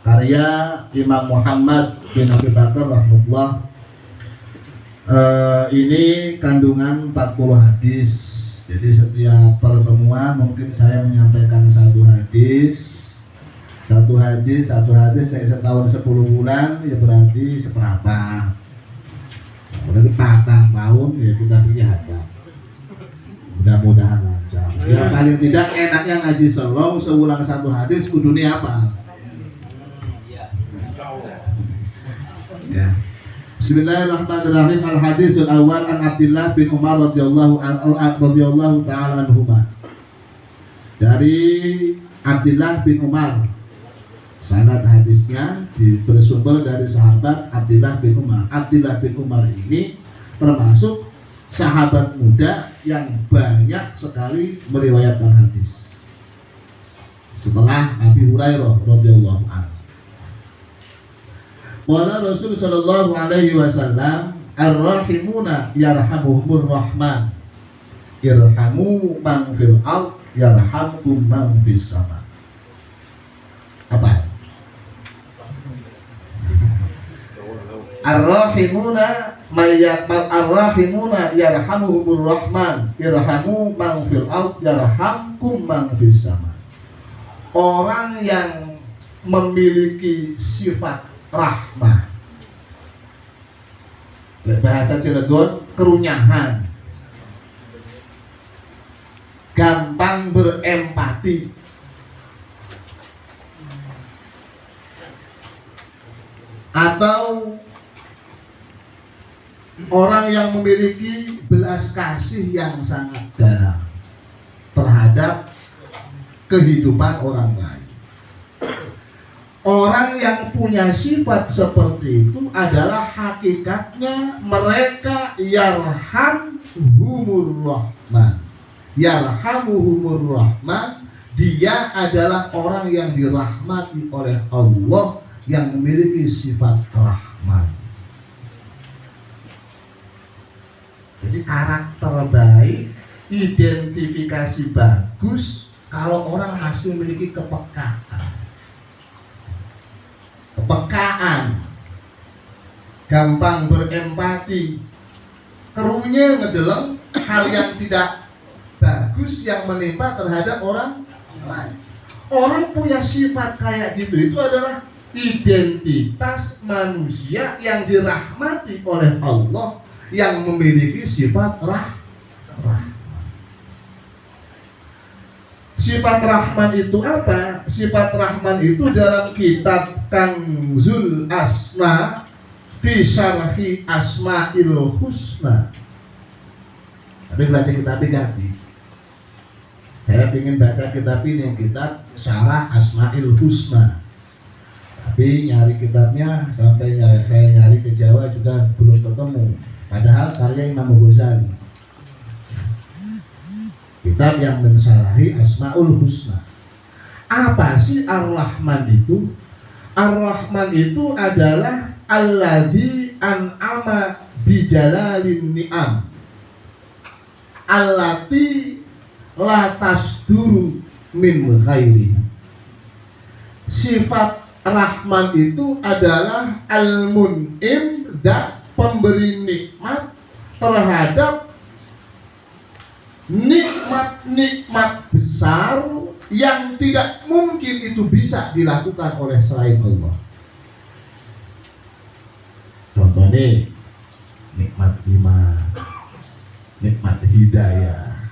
karya Imam Muhammad bin Abi Bakar rahimahullah. Ini kandungan 40 hadis. Jadi setiap pertemuan mungkin saya menyampaikan satu hadis dari setahun 10 bulan, ya berarti seberapa? Berarti 4 tahun ya kita pilih hadap. Mudah-mudahan lancar. Ya paling tidak enaknya ngaji selong seulang satu hadis kudunya apa? Ya. Bismillahirrahmanirrahim. Al-hadisul awal an Abdullah bin Umar radhiyallahu ta'ala anhuma. Dari Abdullah bin Umar. Sanad hadisnya bersumber dari sahabat Abdullah bin Umar. Abdullah bin Umar ini termasuk sahabat muda yang banyak sekali meriwayatkan hadis setelah Abi Hurairah radhiyallahu anhu. Qala Rasul sallallahu alaihi wasallam, ar-rahimuna yarhamuhumur rahman, irhamu man fil ard yarhamkum man fis sama. Apa? Ar-rahimuna yarhamuhumur rahman, irhamu man fil ard yarhamkum man fis sama. Orang yang memiliki sifat rahmah, bahasa Cilegon kerunyahan, gampang berempati, atau orang yang memiliki belas kasih yang sangat dalam terhadap kehidupan orang lain. Orang yang punya sifat seperti itu adalah hakikatnya mereka yarhamhumur rahman. Yarhamuhumur rahman, dia adalah orang yang dirahmati oleh Allah yang memiliki sifat rahman. Jadi karakter baik, identifikasi bagus kalau orang masih memiliki kepekaan, gampang berempati, kerunya ngedeleng hal yang tidak bagus yang menimpa terhadap orang lain. Orang punya sifat kayak gitu, itu adalah identitas manusia yang dirahmati oleh Allah, yang memiliki sifat rahman. Sifat rahman itu apa? Sifat rahman itu dalam kitab Kanzul Asna fi syarhi Asma'il Husna. Tapi baca kitab ganti. Saya ingin baca kitab ini, kitab Syarah Asma'il Husna. Tapi nyari kitabnya sampai saya nyari ke Jawa juga belum ketemu. Padahal karya Imam Ghazali. Kitab yang mensyarahi Asmaul Husna. Apa sih Ar-Rahman itu? Ar-Rahman itu adalah alladzi an'ama bijalalin ni'am allati la tasduru min ghairi. Sifat Rahman itu adalah al-mun'im, zat pemberi nikmat terhadap nikmat-nikmat besar yang tidak mungkin itu bisa dilakukan oleh selain Allah. Contohnya nikmat iman, nikmat hidayah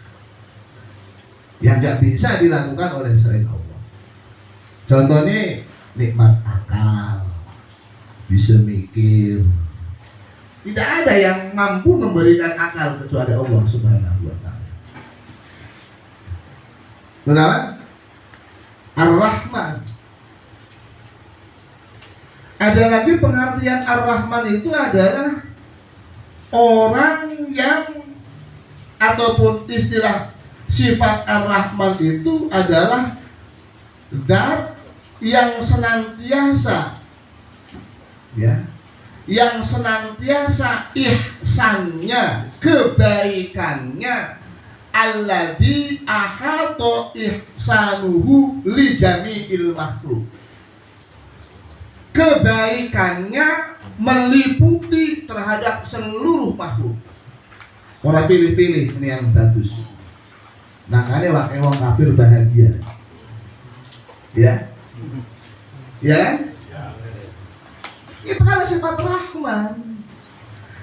yang gak bisa dilakukan oleh selain Allah. Contohnya nikmat akal, bisa mikir. Tidak ada yang mampu memberikan akal kecuali Allah Subhanahu wa ta'ala. Kenapa? Ar-Rahman. Ada lagi pengertian Ar-Rahman itu adalah orang yang, ataupun istilah sifat Ar-Rahman itu adalah zat yang senantiasa, ya, yang senantiasa ihsannya, kebaikannya, alladzi ahata ihsanuhu li jami'il makhluk. kebaikannya meliputi terhadap seluruh makhluk. Orang pilih-pilih ini yang bagus. Makanya wae wong kafir bahagia. Ya. Ya. Itu kan sifat Rahman.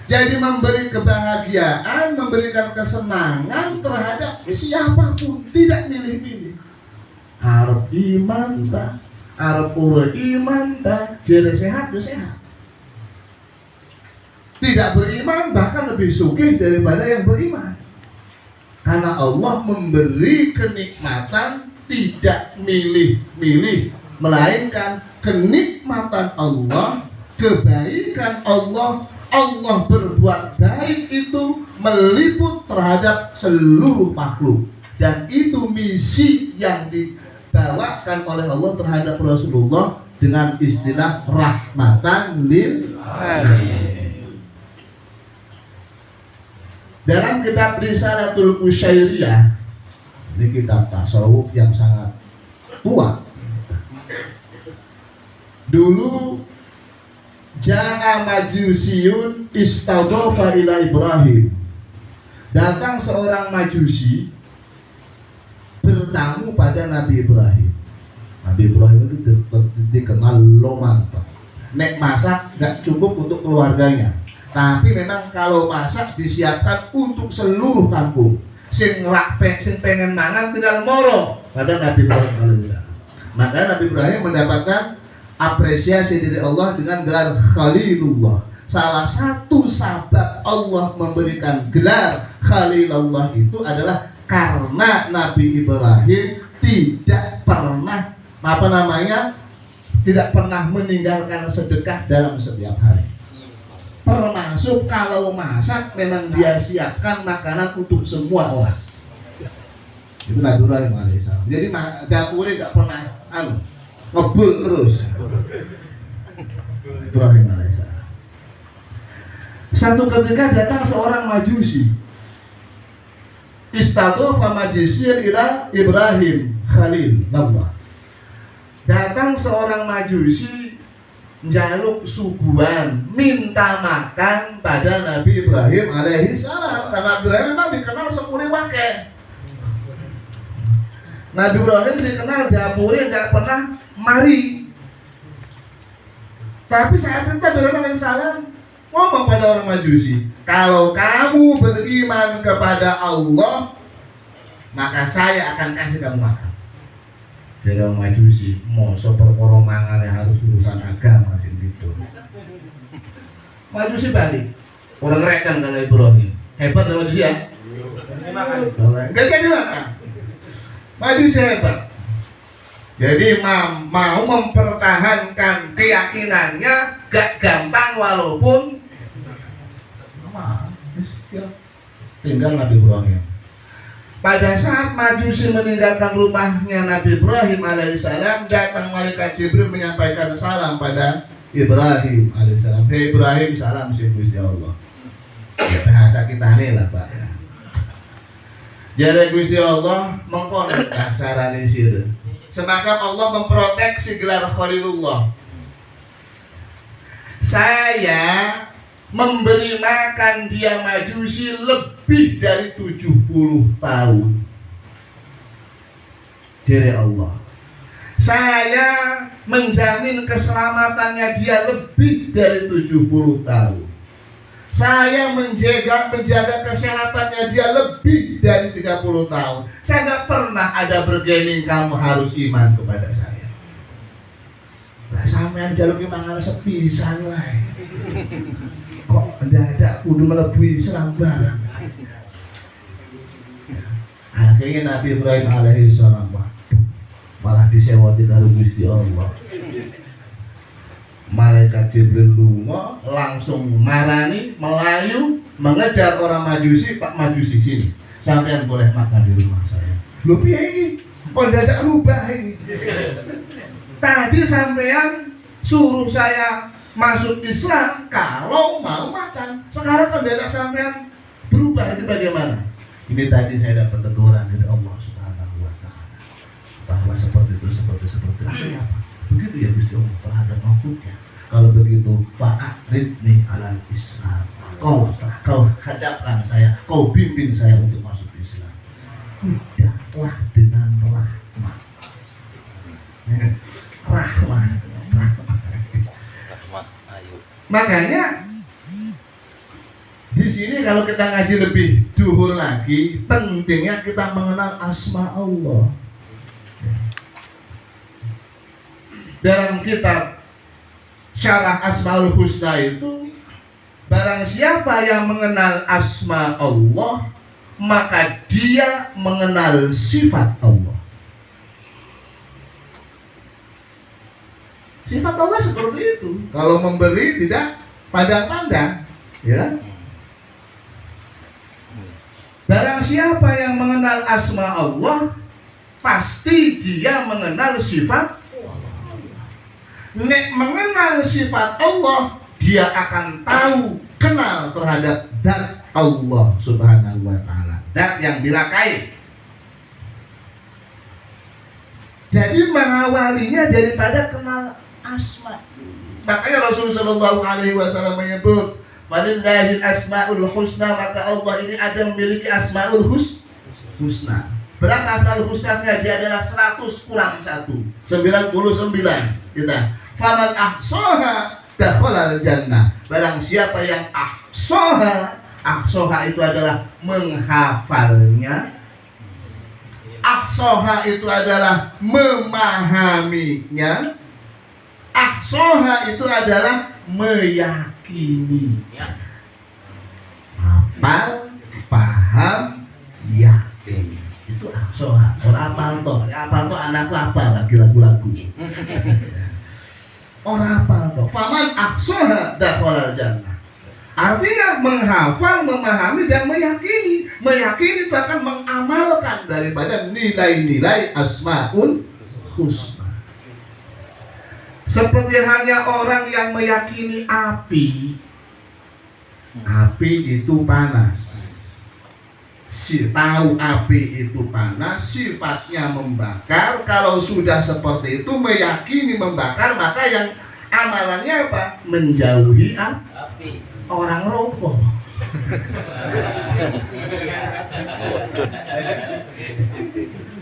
Jadi memberi kebahagiaan, memberikan kesenangan terhadap siapapun, tidak milih-milih. Arep iman ta, arep ora iman ta, jere sehat ya sehat. Tidak beriman bahkan lebih sugih daripada yang beriman. Karena Allah memberi kenikmatan tidak milih-milih, melainkan kenikmatan Allah, kebaikan Allah. Allah berbuat baik itu meliput terhadap seluruh makhluk, dan itu misi yang dibawakan oleh Allah terhadap Rasulullah dengan istilah rahmatan lil alamin. Dalam kitab Risalatul Qusyairiyah, ini kitab tasawuf yang sangat tua. Dulu Ja'a majusiyun istadhafa ila Ibrahim. Datang seorang majusi bertamu pada Nabi Ibrahim. Nabi Ibrahim itu dikenal loman. Nek masak gak cukup untuk keluarganya, tapi memang kalau masak disiapkan untuk seluruh kampung. Sing rakpek, sing pengen mangan tinggal moro pada Nabi Ibrahim alaihissalam. Maka Nabi Ibrahim mendapatkan apresiasi dari Allah dengan gelar Khalilullah. Salah satu sebab Allah memberikan gelar Khalilullah itu adalah karena Nabi Ibrahim tidak pernah tidak pernah meninggalkan sedekah dalam setiap hari. Termasuk kalau masak memang dia siapkan makanan untuk semua orang. Itu Nabi Ibrahim alaihissalam. Jadi dapurnya tidak pernah ngebul terus. Ibrahim alaihissalam. Satu ketika datang seorang majusi. Istadhafa majusiyyan ila Ibrahim Khalilullah. Datang seorang majusi njaluk suguhan, minta makan pada Nabi Ibrahim alaihissalam. Karena Ibrahim memang dikenal sepuri wakeh. Nabi Ibrahim dikenal dapurnya tidak pernah mari. Tapi saat itu Ibrahim alaihissalam ngomong pada orang majusi, kalau kamu beriman kepada Allah, maka saya akan kasih kamu makan. Jadi orang majusi, masa perkara mangan yang harus urusan agama gitu. Majusi balik, orang rekan kalau Ibrahim hebat ya majusi ya. Gak jadi makan. Majusi hebat. Jadi mau mempertahankan keyakinannya gak gampang walaupun tinggal Nabi Ibrahim. Pada saat majusi meninggalkan rumahnya Nabi Ibrahim alaihissalam, datang malaikat Jibril menyampaikan salam pada Ibrahim alaihissalam. Hei Ibrahim, salam sih Gusti Allah. Ya, bahasa kita ini lah Pak. Jadi Gusti Allah mengkonek cara nisir. Semacam Allah memproteksi gelar Khalilullah. Saya memberi makan dia majusi lebih dari 70 tahun. Dari Allah. Saya menjamin keselamatannya dia lebih dari 70 tahun. Saya menjaga kesehatannya dia lebih dari 30 tahun. Saya nggak pernah ada bergening kamu harus iman kepada saya. Lah sampean jaluki mangan sepisan wae. Kok mendadak kudu mlebu Islam barang. Akhirnya Nabi Ibrahim alaihissalam malah disewoti karo Gusti Allah. Malaikat Jibril lunga langsung marani, melayu, mengejar orang majusi. Pak majusi sini, sampean boleh makan di rumah saya. Lho piye iki? Kok dadak rubah ini? Tadi sampean suruh saya masuk Islam kalau mau makan. Sekarang kok dadak sampean berubah, itu bagaimana? Ini tadi saya dapat teguran dari Allah Subhanahu wa taala bahwa seperti itu. Akhirnya apa? Begitu ya Gusti Allah terhadap makhluknya. Kalau begitu fa'aridni alal Islam. Kau hadapkan saya, kau bimbing saya untuk masuk Islam. Tidaklah dengan rahmat. Makanya di sini kalau kita ngaji lebih duhur lagi, pentingnya kita mengenal asma Allah. Dalam kitab Syarah Asmaul Husna itu, barang siapa yang mengenal asma Allah, maka dia mengenal sifat Allah. Sifat Allah seperti itu. Kalau memberi tidak pandang-pandang, ya. Barang siapa yang mengenal asma Allah, pasti dia mengenal sifat. Nek mengenal sifat Allah, dia akan tahu, kenal terhadap zat Allah Subhanahu wa ta'ala, zat yang bila kaif. Jadi mengawalinya daripada kenal asma. Makanya Rasulullah Shallallahu Alaihi Wasallam menyebut, "Falillahil asmaul husna", maka Allah ini ada memiliki asmaul husna. Berapa asmaul husnanya? Dia adalah 100 kurang 1, 99. Kita faman ahsoha dakhalal jannah. Barang siapa yang ahsoha itu adalah menghafalnya. Ahsoha itu adalah memahaminya. Ahsoha itu adalah meyakini. Hafal, paham, yakin. Itu ahsoha. Orang apal toh anakku apal lagi lagu-lagu. Orang apal toh. Faman ahsoha dakhalal jannah. Artinya menghafal, memahami dan meyakini. Meyakini bahkan mengamalkan daripada nilai-nilai asmaul husna. Seperti hanya orang yang meyakini api. Api itu panas. Tahu api itu panas, sifatnya membakar. Kalau sudah seperti itu meyakini membakar, maka yang amalannya apa? Menjauhi api. Orang roboh.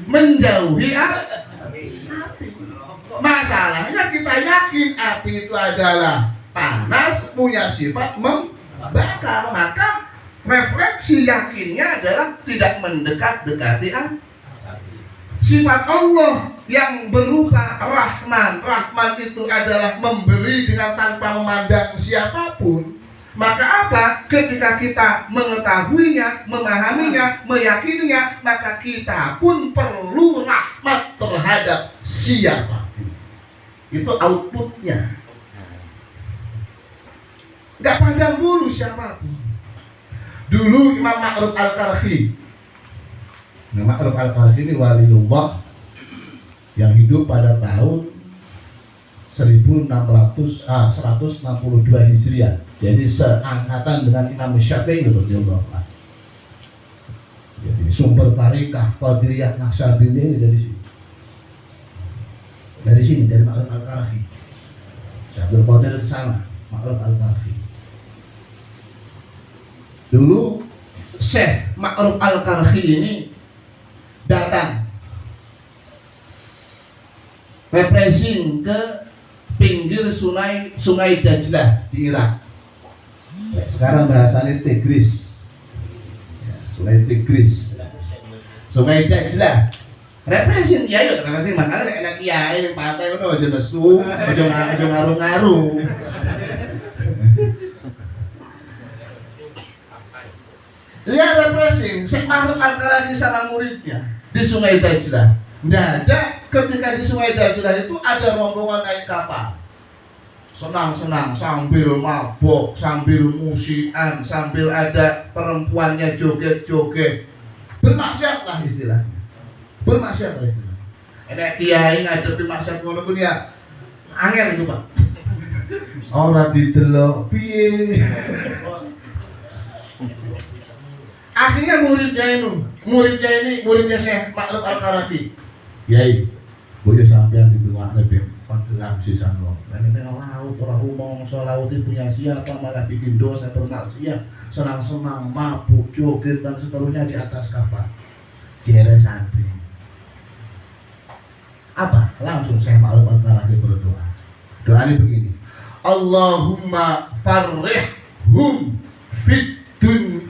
Menjauhi api. Masalahnya kita yakin api itu adalah panas, punya sifat membakar, maka refleksi yakinnya adalah tidak mendekat-dekati api. Sifat Allah yang berupa Rahman. Rahman itu adalah memberi dengan tanpa memandang siapapun. Maka apa? Ketika kita mengetahuinya, memahaminya, meyakininya, maka kita pun perlu rahmat terhadap siapapun. Itu outputnya. Gak pandang bulu siapapun. Dulu Imam Ma'ruf Al-Karhi. Ma'ruf Al-Karhi ini waliullah yang hidup pada tahun 162 Hijriah. Jadi seangkatan dengan Imam Syafi'i radhiyallahu anhu. Jadi sumber tarikah Qadiriyah Naqsyabandiyah ini dari sini, dari Ma'ruf Al-Karhi. Syabdul Qadir ke sana, Ma'ruf Al-Karhi. Dulu Syekh Ma'ruf Al-Karhi ini datang refreshing ke pinggir sungai Dajlah di Irak. Ya, sekarang bahasanya Tigris. Ya, sungai Tigris. Sungai Dajlah. Refreshing ya yo refreshing makanya enak kiai ning pantai ngono aja nesu, aja ngaru-ngaru. Dia refreshing, Syekh Ma'ruf Al-Karhi sama muridnya di Sungai Dajlah. Ada ketika di Sungai Dajlah itu ada rombongan naik kapal. Senang-senang sambil mabok, sambil musikan, sambil ada perempuannya joget-joget. Bermaksiat lah istilahnya. Enak kiai ngadepi maksiat ngono kuwi ya angel itu, Pak. Ora didelok piye. Akhirnya muridnya Syekh Ma'ruf Al-Karhi. Yai, boyo sampean didoakne ben tenggelam sisan lo. Ini laut, orang ngomong soal laut itu punya siapa, malah bikin dosa bermaksiat, senang-senang, mabuk, joget dan seterusnya di atas kapal. Jere santri. Apa? Langsung saya Ma'ruf Al-Karahi berdoa. Doanya begini. Allahumma farrihhum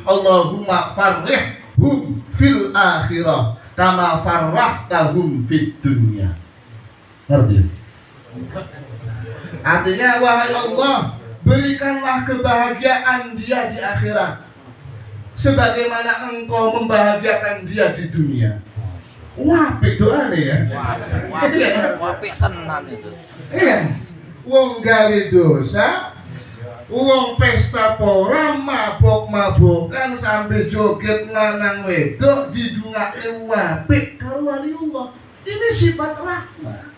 Allahumma farrihhum fil akhirah kama farrahtahum fid dunya. Ngerti? Artinya, wahai Allah, berikanlah kebahagiaan dia di akhirat sebagaimana engkau membahagiakan dia di dunia. Wapik doa nih ya. Wapik tenan itu. Iya. Wong gawe dosa, wong pesta pora, mabok-mabokan sampai joget lanang wedok didungake wapik karo waliullah. Ini sifat rahmat.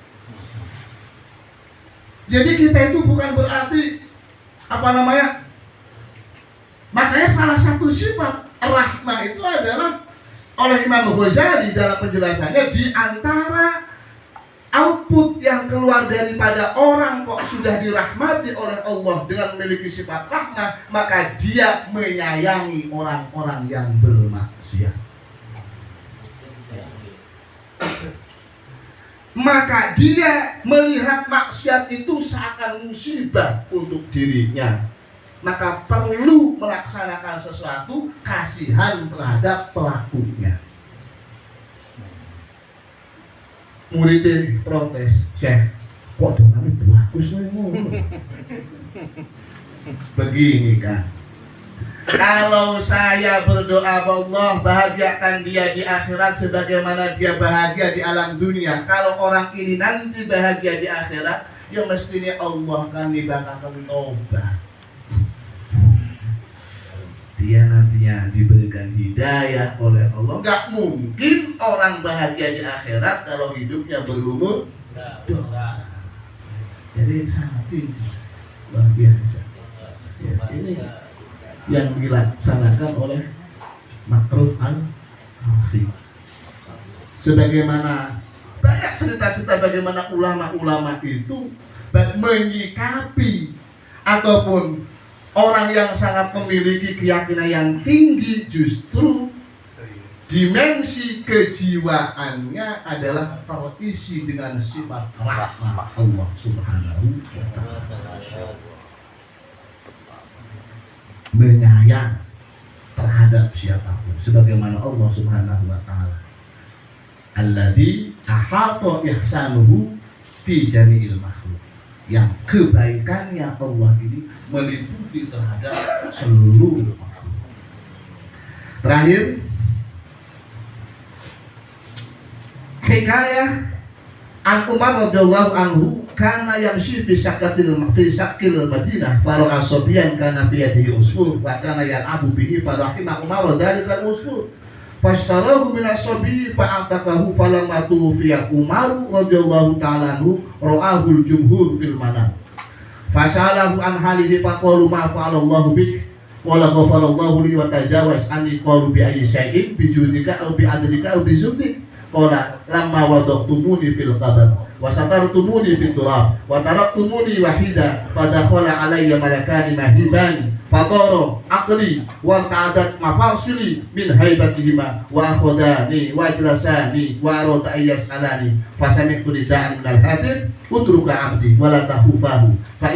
Jadi kita itu bukan berarti makanya salah satu sifat rahmah itu adalah oleh Imam Ghazali dalam penjelasannya, di antara output yang keluar daripada orang kok sudah dirahmati oleh Allah dengan memiliki sifat rahmah, maka dia menyayangi orang-orang yang bermaksiat. Maka dia melihat maksiat itu seakan musibah untuk dirinya. Maka perlu melaksanakan sesuatu kasihan terhadap pelakunya. Muridnya protes, Syekh, kok dongannya bagus nih? Begini kan, kalau saya berdoa Allah bahagiakan dia di akhirat sebagaimana dia bahagia di alam dunia. Kalau orang ini nanti bahagia di akhirat, ya mestinya Allah kan dibakar tobat. Dia nantinya diberikan hidayah oleh Allah. Gak mungkin orang bahagia di akhirat kalau hidupnya berumur dosa. Jadi sangat tinggi, luar biasa. Ya, ini yang dilaksanakan oleh Ma'ruf Al-Karahi. Sebagaimana banyak cerita-cerita bagaimana ulama-ulama itu menyikapi ataupun orang yang sangat memiliki keyakinan yang tinggi, justru dimensi kejiwaannya adalah terisi dengan sifat rahmat Allah Subhanahu wa ta'ala. Menyayang terhadap siapapun sebagaimana Allah Subhanahu wa ta'ala, alladzi ahata ihsanuhu fi jami'il makhluk, yang kebaikannya Allah ini meliputi terhadap seluruh makhluk. Terakhir, hikayah an Umar radhiyallahu anhu kana yamshi fi sakil Madinah fara'a sabiyan kana fi yadihi usfur wa kana yal'abu bihi farahima Umar dzalika al-usfur fashtarahu min as-sabi fa'atakahu falamma tuwfiya Umar radhiyallahu ta'ala anhu ra'ahu al-jumhur fil manam fasalahu an halihi faqalu ma fa'alallahu bik qala ghafarallahu li wa tajawaz anni qalu bi ayyi syai'in bi judika aw bi adlika aw bi zudik qala lamma wadaqtumuni fil qabr wa satartumuni fit turab wa taraktumuni wahida fadakhala alayya malakani mahiban fatara aqli wa ta'adat mafasili min haibatihima wa akhadani wa ajlasani wa arada ayyasalani fasami'tu lida'an minal hadir utruka abdi wa la takhufahu fa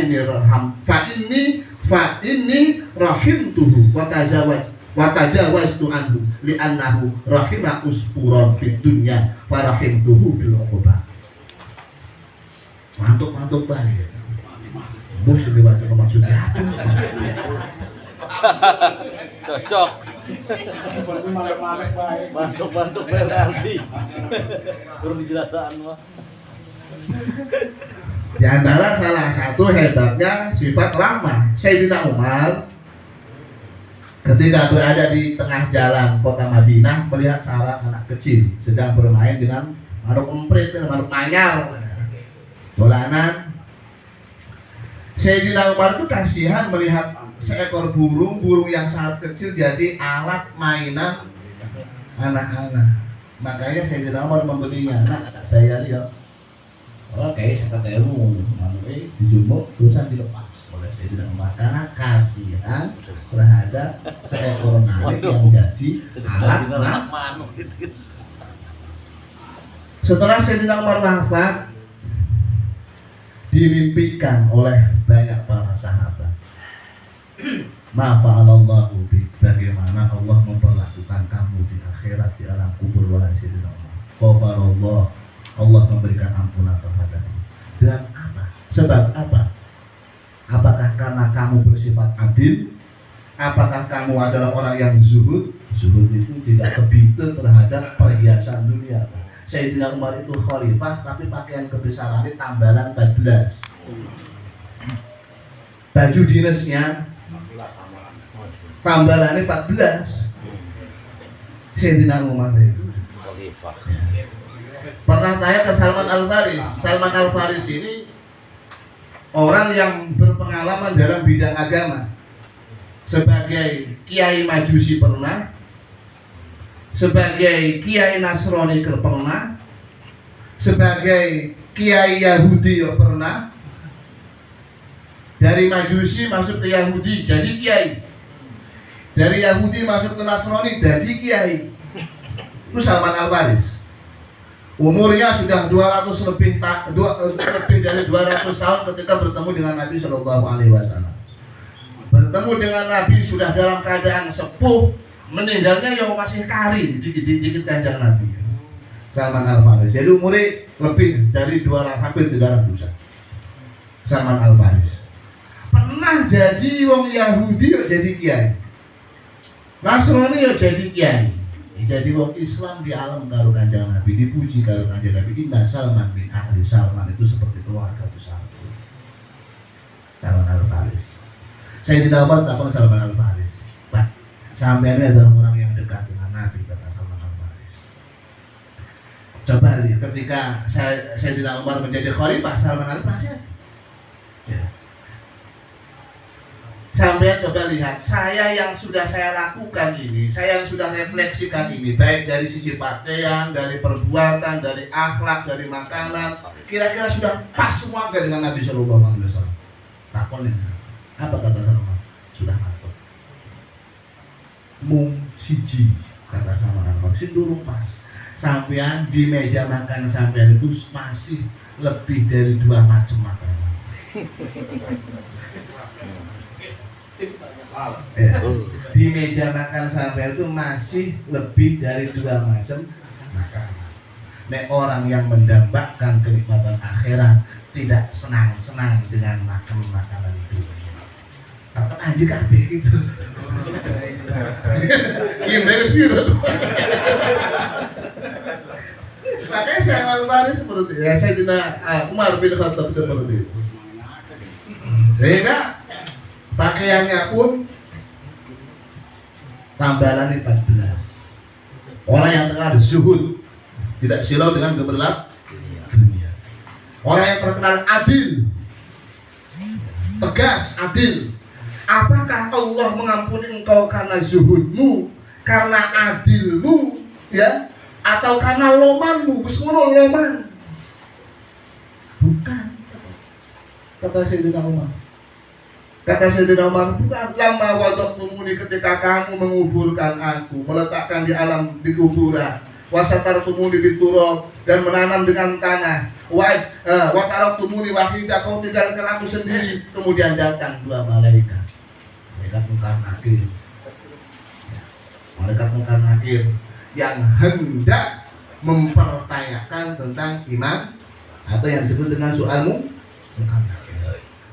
inni rahimtuhu wa tajawaztu anhu li'annahu rahima usfuran fid dunya farahimtuhu fil uqubah. Mantuk banget. Bos ini baca maksudnya apa? Cocok. Mantuk berarti. Turun dijelasan mah. Di antara salah satu hebatnya sifat rahmah Sayyidina Umar ketika berada di tengah jalan kota Madinah melihat seorang anak kecil sedang bermain dengan manuk emprit, manuk manyar, dolanan. Sayyidina Umar itu kasihan melihat seekor burung yang sangat kecil jadi alat mainan anak-anak. Makanya Sayyidina Umar membelinya, nak bayar ya. Oke, 50.000 dijumuk terusan dilepas oleh Sayyidina Umar karena kasihan terhadap seekor narik yang jadi alat manuk gitu. Setelah Sayyidina Umar wafat, dimimpikan oleh banyak para sahabat. Ma fa'alallahu bi, bagaimana Allah memperlakukan kamu di akhirat, di alam kubur, wahai Sayyidina Umar. Ghafarallah, Allah memberikan ampunan terhadapmu. Dan apa? Sebab apa? Apakah karena kamu bersifat adil? Apakah kamu adalah orang yang zuhud? Zuhud itu tidak kebitu terhadap perhiasan dunia. Sayyidina Umar itu khalifah, tapi pakaian kebesarannya tambalan 14. Baju dinasnya tambalannya 14. Sayyidina Umar itu Khalifah. pernah tanya ke Salman Al-Faris. Salman Al-Faris ini orang yang berpengalaman dalam bidang agama. Sebagai kiai Majusi pernah, sebagai kiai Nasrani pernah, sebagai kiai Yahudi pernah. Dari Majusi masuk ke Yahudi jadi kiai, dari Yahudi masuk ke Nasrani jadi kiai. Itu Salman Al-Faris. Umurnya sudah 200 lebih dari 200 tahun ketika bertemu dengan Nabi Shallallahu Alaihi Wasallam. Bertemu dengan Nabi sudah dalam keadaan sepuh, meninggalnya yang masih kari, dikit-dikit kanjeng Nabi. Salman Al-Faris. Jadi umurnya lebih dari 200, hampir 300. Salman Al-Faris pernah jadi wong Yahudi yo jadi kiai, Nasrani yo jadi kiai, jadi wong Islam di alam karo kanjeng Nabi, dipuji karo kanjeng Nabi. Inna Salman bin ahli, Salman itu seperti keluarga besar. Salman Al-Faris. Sayyidina Umar tak pernah Salman Al-Faris. Pak, sampai ini adalah orang yang dekat dengan Nabi, kata Salman Al-Faris. Coba lihat ketika Sayyidina Umar menjadi khalifah, Salman Al-Faris. Ya. Sampai coba lihat, saya yang sudah saya lakukan ini, saya yang sudah refleksikan ini, baik dari sisi pakaian, dari perbuatan, dari akhlak, dari makanan, kira-kira sudah pas semua dengan Nabi Shallallahu Alaihi Wasallam. Takon yang apa kata Salman? Sudah patut. Mung siji, kata Salman Al-Faris, durung pas. Sampean di meja makan sampean itu masih lebih dari 2 macam makanan. Ya. Di meja makan sampean itu masih lebih dari 2 macam makanan. Nek orang yang mendambakan kenikmatan akhirat tidak senang-senang dengan makan makanan itu. Atau anjing kabeh gitu. Gimana sih itu? Makanya saya Al-Faris seperti itu. Ya, saya tidak Umar bin Khattab seperti itu. Sehingga pakaiannya pun tambalan 14. Orang yang terkenal zuhud, tidak silau dengan gemerlap dunia. Orang yang terkenal adil, tegas, adil. Apakah Allah mengampuni engkau karena zuhudmu, karena adilmu, ya, atau karena lomanmu? Bismillah loman. Bukan. Kata Sayyidina Umar. Kata Sayyidina Umar, bukan. Lama wadaktumuni, ketika kamu menguburkan aku, meletakkan di alam di kuburan, wasatartumuni biturab, dan menanam dengan tanah, wataraktumuni wahidah, kau tinggalkan aku sendiri. Kemudian datang 2 malaikat, malaikat Munkar Nakir, malaikat Munkar Nakir yang hendak mempertanyakan tentang iman, atau yang disebut dengan soalmu Munkar Nakir.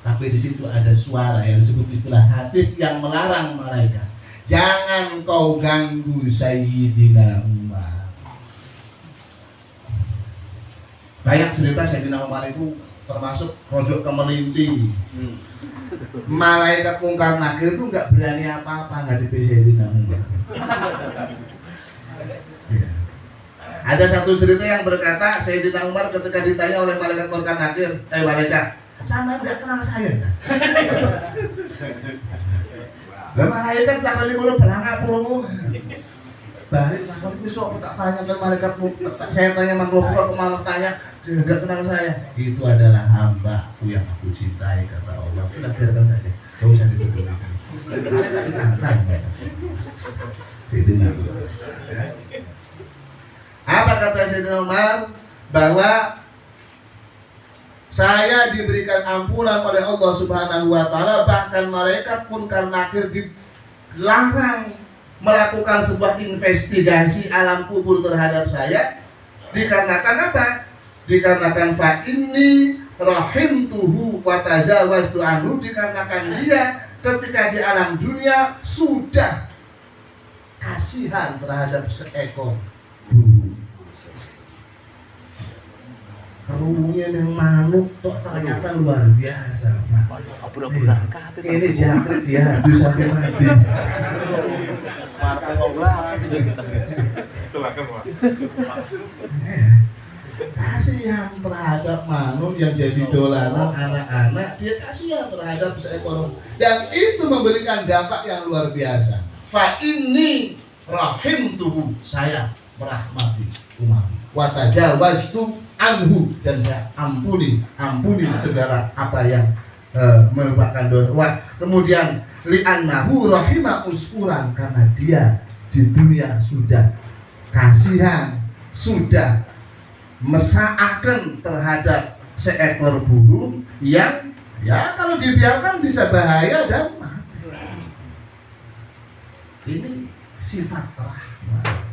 Tapi di situ ada suara yang disebut istilah hatif yang melarang malaikat, jangan kau ganggu Sayyidina Umar. Banyak cerita Sayyidina Umar itu termasuk produk kemelinti. Malaikat Munkar Nakir itu nggak berani apa-apa ngadepi Sayyidina Umar. Ya. Ada satu cerita yang berkata Sayyidina Umar ketika ditanya oleh malaikat Munkar Nakir, malaikat, sama nggak kenal saya kan? Lah malaikat tak kali kulo belanga promo. Balik takon iku sok tak tanya ke malaikat, saya tanya makhluk kok malah tanya Tidak kenal saya. Itu adalah hambaku yang aku cintai, kata Allah. Sudah, biarkan saja. Gak usah dipedulikan. Tidak ditantang. Itu ya. Apa kata Sayyidina Umar? Bahwa saya diberikan ampunan oleh Allah Subhanahu wa Ta'ala, bahkan malaikat pun karena akhir dilarang melakukan sebuah investigasi alam kubur terhadap saya. Dikarenakan apa? Dikarenakan fa inni rahimtuhu wa tazawwajtu anhu, dikarenakan dia ketika di alam dunia sudah kasihan terhadap seekor burung. Kerumunya yang manuk kok ternyata luar biasa. Ini jangkrik dia habis sampai mati. Kasihan terhadap manuk yang jadi dolanan anak-anak, dia kasihan terhadap seekor, dan itu memberikan dampak yang luar biasa. Fa inni rahimtuhu, saya merahmati umat, wa tajawaztu anhu, dan saya ampuni segala apa yang merupakan dosa. Kemudian li'annahu rahima usfuran, karena dia di dunia sudah kasihan, sudah mesaaken terhadap seekor burung yang ya kalau dibiarkan bisa bahaya dan mati. Ini sifat rahmat.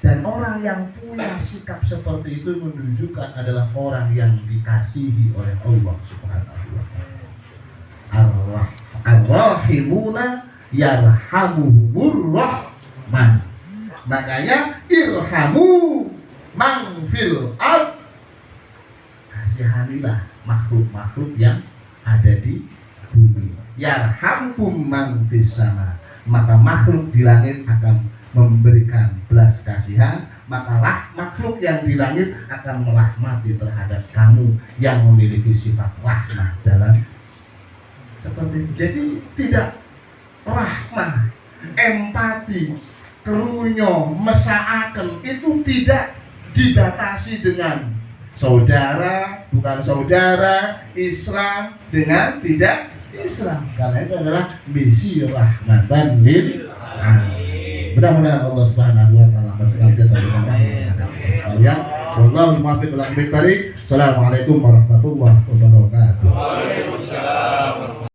Dan orang yang punya sikap seperti itu menunjukkan adalah orang yang dikasihi oleh Allah Subhanahu wa Ta'ala. Ar-rahimuna yarhamuhumur rahman. Makanya irhamu man fil ard, kasihanilah makhluk-makhluk yang ada di bumi. Yarhamkum man fis sama, maka makhluk di langit akan memberikan belas kasihan, maka makhluk yang di langit akan merahmati terhadap kamu yang memiliki sifat rahmah dalam seperti itu. Jadi tidak rahmah, empati, kerunyo, mesaaken itu tidak dibatasi dengan saudara, bukan saudara, Islam dengan tidak Islam, karena itu adalah misi rahmatan lil alamin. Mudah-mudahan Allah Subhanahu wa Ta'ala senantiasa memberkahi sekalian. Wallahu muwaffiq ila aqwamit thariq. Assalamualaikum warahmatullahi wabarakatuh.